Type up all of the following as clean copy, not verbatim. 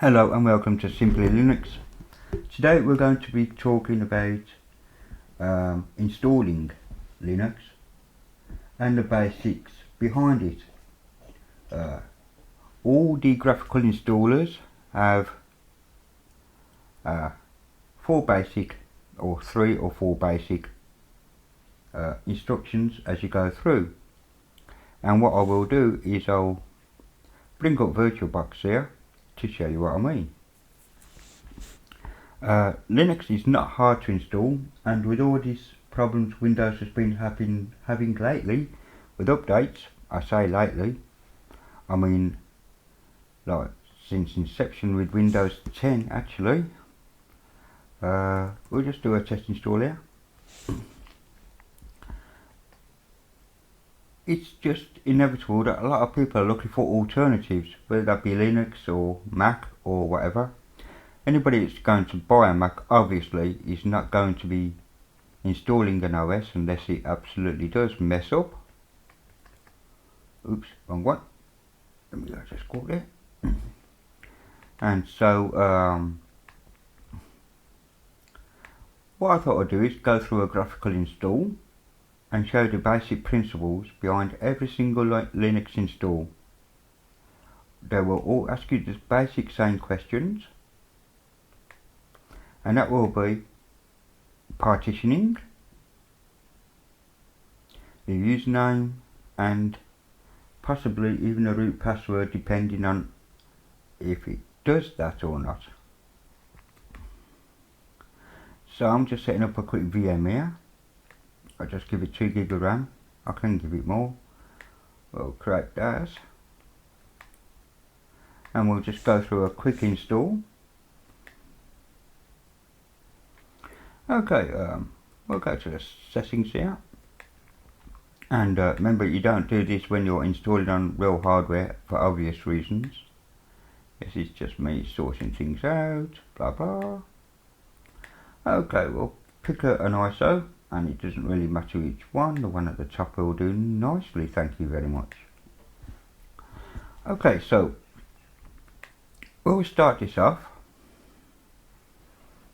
Hello and welcome to Simply Linux. Today we're going to be talking about installing Linux and the basics behind it. All the graphical installers have three or four basic instructions as you go through. And what I will do is I'll bring up VirtualBox here to show you what I mean. Linux is not hard to install, and with all these problems Windows has been having lately with updates, I say lately, I mean like since inception with Windows 10 actually. We'll just do a test install here. It's just inevitable that a lot of people are looking for alternatives, whether that be Linux or Mac or whatever. Anybody that's going to buy a Mac obviously is not going to be installing an OS unless it absolutely does mess up. Oops, wrong one. Let me just go there. And so what I thought I'd do is go through a graphical install and show the basic principles behind every single Linux install. They will all ask you the basic same questions, and that will be partitioning, the username, and possibly even a root password depending on if it does that or not. So I'm just setting up a quick VM here. I'll just give it 2 GB of RAM. I can give it more. We'll create that, and we'll just go through a quick install. Okay, we'll go to the settings here, and remember, you don't do this when you're installing on real hardware for obvious reasons. This is just me sorting things out, blah blah. Okay, we'll pick an ISO, and it doesn't really matter which one. The one at the top will do nicely, thank you very much. Okay, so we'll start this off,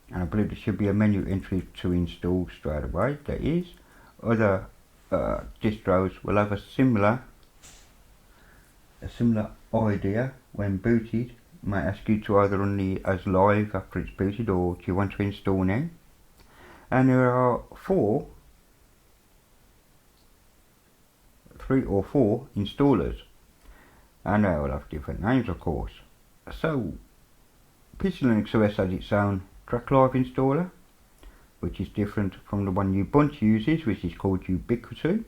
and I believe there should be a menu entry to install straight away. There is. Other distros will have a similar idea. When booted, it might ask you to either run the as live after it's booted, or do you want to install now. And there are 3 or 4 installers, and they all have different names, of course. So pt1 Linux OS has its own track live installer, which is different from the one Ubuntu uses, which is called Ubiquity.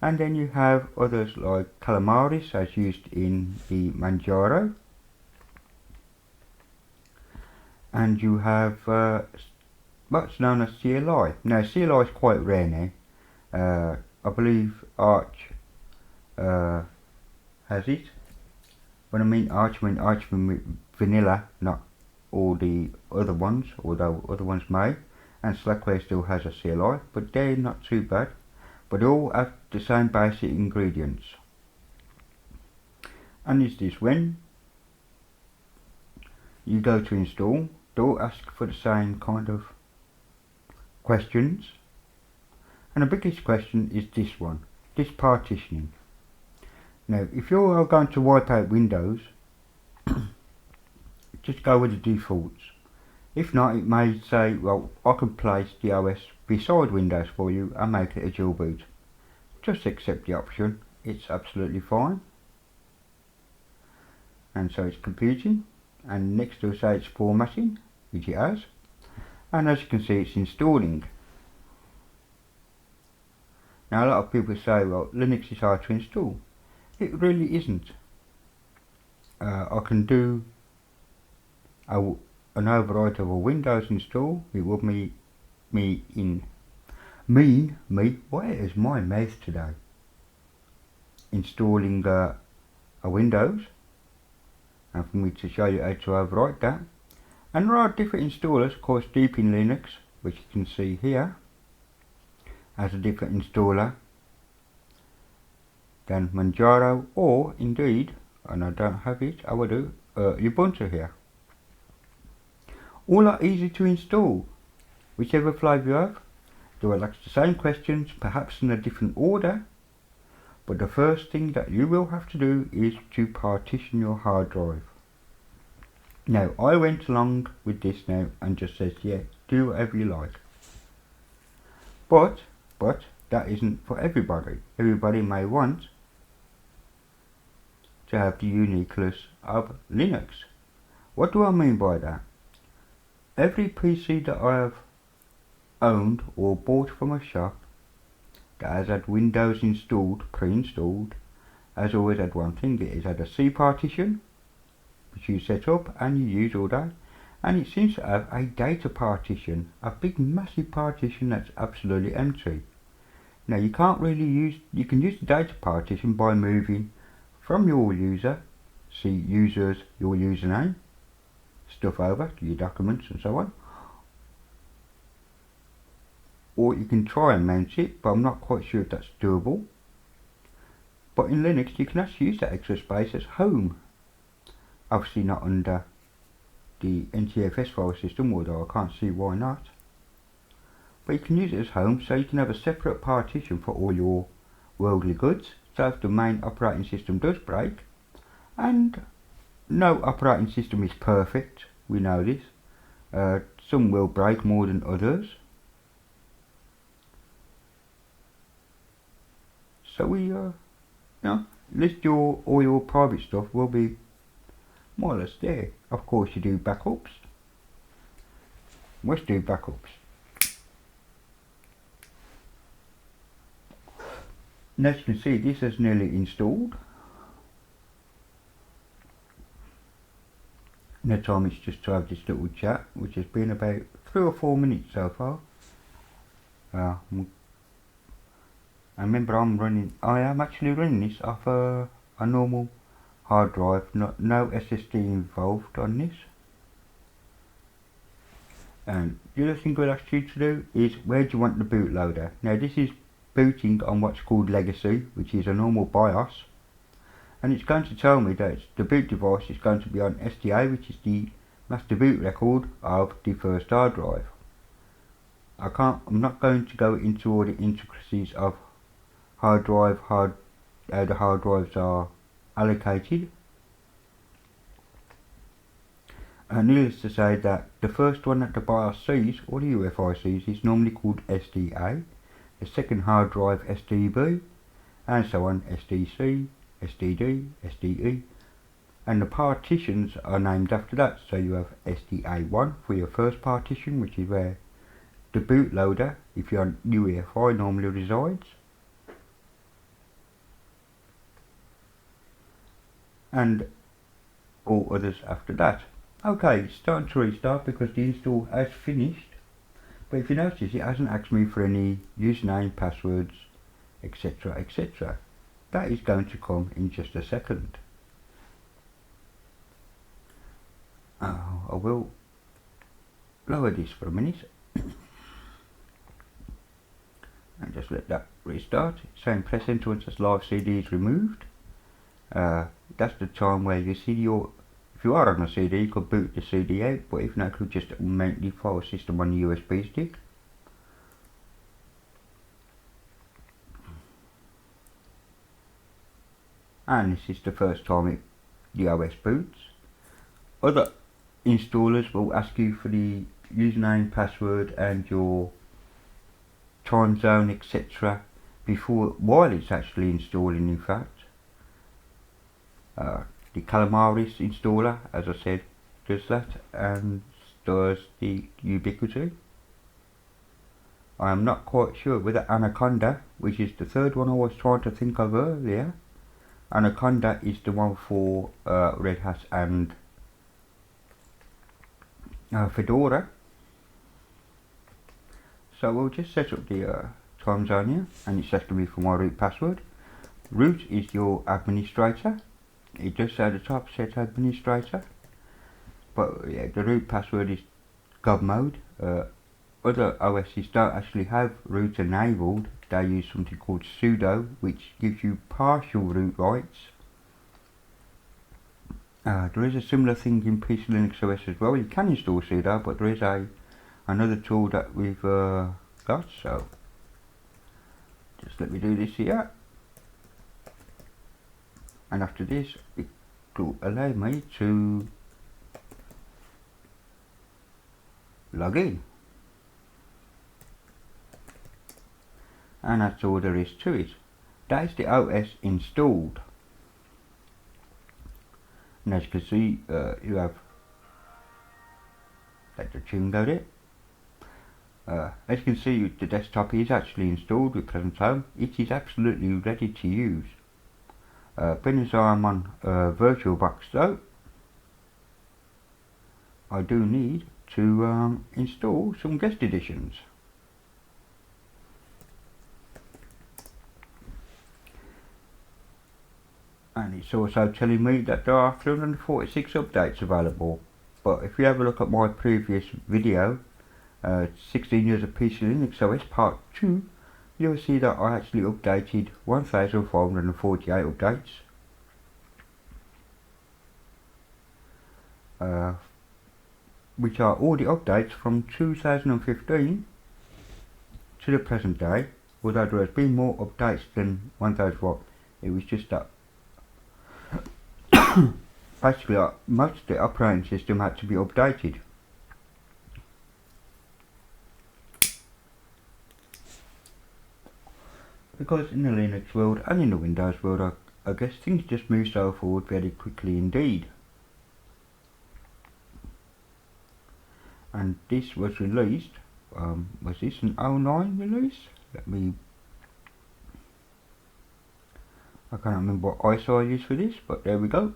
And then you have others like Calamaris, as used in the Manjaro, and you have what's known as CLI. Now CLI is quite rare now. I believe Arch has it. When I mean Arch Vanilla, not all the other ones, although other ones may. And Slackware still has a CLI, but they're not too bad. But they all have the same basic ingredients. And is this when you go to install, they all ask for the same kind of questions. And the biggest question is this one, this partitioning. Now if you are going to wipe out Windows, just go with the defaults. If not, it may say, well, I can place the OS beside Windows for you and make it a dual boot. Just accept the option, it's absolutely fine. And so it's computing, and next to say it's formatting, which it has. And as you can see, it's installing. Now a lot of people say, well, Linux is hard to install. It really isn't. I can do an overwrite of a Windows install. It would mean where is my mouth today? Installing a Windows, and for me to show you how to overwrite that. And there are different installers, of course. Deep in Linux, which you can see here, has a different installer than Manjaro, or indeed, and I don't have it, I will do Ubuntu here. All are easy to install, whichever flavour you have. They will ask the same questions, perhaps in a different order, but the first thing that you will have to do is to partition your hard drive. Now, I went along with this now and just says, yeah, do whatever you like. But that isn't for everybody. Everybody may want to have the uniqueness of Linux. What do I mean by that? Every PC that I have owned or bought from a shop that has had Windows installed, pre-installed, has always had one thing. It has had a C partition, which you set up and you use all day, and it seems to have a data partition, a big massive partition that's absolutely empty. Now you can't really you can use the data partition by moving from your user, your username, stuff over to your documents and so on. Or you can try and mount it, but I'm not quite sure if that's doable. But in Linux you can actually use that extra space as home. Obviously not under the NTFS file system, although I can't see why not. But you can use it as home, so you can have a separate partition for all your worldly goods. So if the main operating system does break, and no operating system is perfect, we know this, some will break more than others. So list all your private stuff will be more or less there. Of course you do backups. Must do backups. And as you can see, this is nearly installed. Next time it's just to have this little chat, which has been about 3 or 4 minutes so far. I remember I am actually running this off a normal hard drive, no SSD involved on this. And the other thing I'll ask you to do is, where do you want the bootloader? Now this is booting on what's called legacy, which is a normal BIOS, and it's going to tell me that the boot device is going to be on SDA, which is the master boot record of the first hard drive. I'm not going to go into all the intricacies of how the hard drives are allocated. And needless to say that the first one that the BIOS sees, or the UEFI sees, is normally called SDA, the second hard drive SDB, and so on, SDC, SDD, SDE, and the partitions are named after that. So you have SDA1 for your first partition, which is where the bootloader, if you're on UEFI, normally resides. And all others after that. Okay, it's starting to restart because the install has finished. But if you notice, it hasn't asked me for any username, passwords, etc, etc. That is going to come in just a second. I will lower this for a minute and just let that restart. Saying press enter once this live CD is removed. That's the time where you see if you are on a CD, you could boot the CD out, but if not, you could just mount the file system on the USB stick. And this is the first time the OS boots. Other installers will ask you for the username, password and your time zone, etc. while it's actually installing, in fact. The Calamaris installer, as I said, does that, and does the Ubiquity. I am not quite sure whether Anaconda, which is the third one I was trying to think of earlier, Anaconda is the one for Red Hat and Fedora. So we'll just set up the time zone here, and it's asking me for my root password. Root is your administrator. It does say at the top set administrator, but yeah, the root password is gov mode. Other OSs don't actually have root enabled. They use something called sudo, which gives you partial root rights. There is a similar thing in PC Linux OS as well. You can install sudo, but there is another tool that we've got. So just let me do this here, and after this it will allow me to log in, and that's all there is to it. That's the OS installed, and as you can see, you have let the tune go there. As you can see, the desktop is actually installed with Present Home. It is absolutely ready to use. Being as I'm on VirtualBox though, I do need to install some guest editions. And it's also telling me that there are 346 updates available. But if you have a look at my previous video, 16 years of PC Linux OS part 2, you'll see that I actually updated 1,448 updates. Which are all the updates from 2015 to the present day. Although there has been more updates than 1,000, it was just that basically most of the operating system had to be updated. Because in the Linux world and in the Windows world, I guess things just move so forward very quickly indeed. And this was released, was this an 09 release? I can't remember what ISO I used for this, but there we go.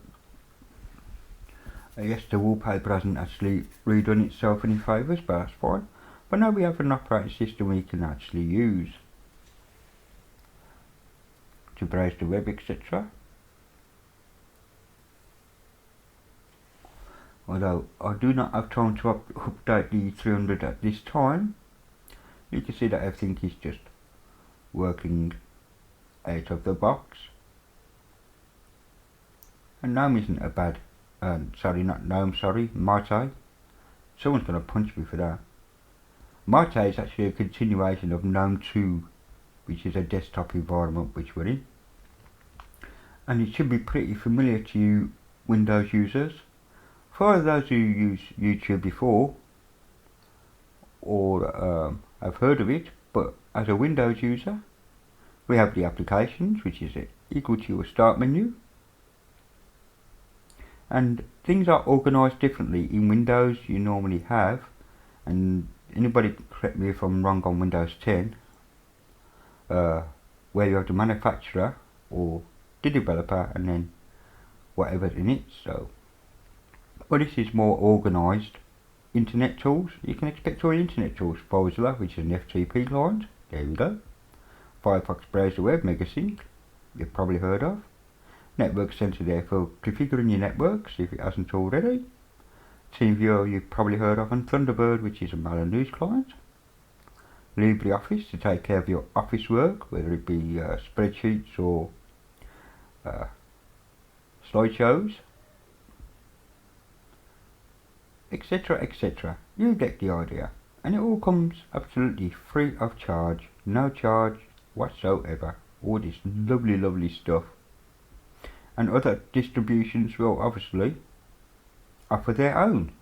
Yes, the wallpaper hasn't actually redone itself any favours, but that's fine. But now we have an operating system we can actually use to browse the web, etc. Although I do not have time to update the 300 at this time, you can see that everything is just working out of the box. And GNOME isn't a bad, sorry, not GNOME, sorry, Mate. Someone's going to punch me for that. Mate is actually a continuation of GNOME 2, which is a desktop environment which we're in. And it should be pretty familiar to you Windows users. For those who use YouTube before, or have heard of it, but as a Windows user, we have the applications, which is equal to your start menu. And things are organised differently. In Windows you normally have, and anybody correct me if I'm wrong on Windows 10, where you have the manufacturer or the developer and then whatever's in it. So, but this is more organised. Internet tools, you can expect all internet tools. Mozilla, which is an FTP client, there we go. Firefox Browser Web, Megasync, you've probably heard of. Network Center there for configuring your networks if it hasn't already. TeamViewer you've probably heard of, and Thunderbird, which is a mail and news client. LibreOffice to take care of your office work, whether it be spreadsheets or slideshows, etc, etc. You get the idea. And it all comes absolutely free of charge, no charge whatsoever. All this lovely, lovely stuff. And other distributions will obviously offer their own.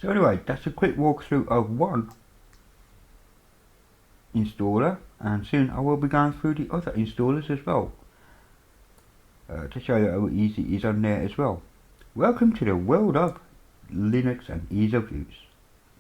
So anyway, that's a quick walkthrough of one installer, and soon I will be going through the other installers as well, to show you how easy it is on there as well. Welcome to the world of Linux and ease of use.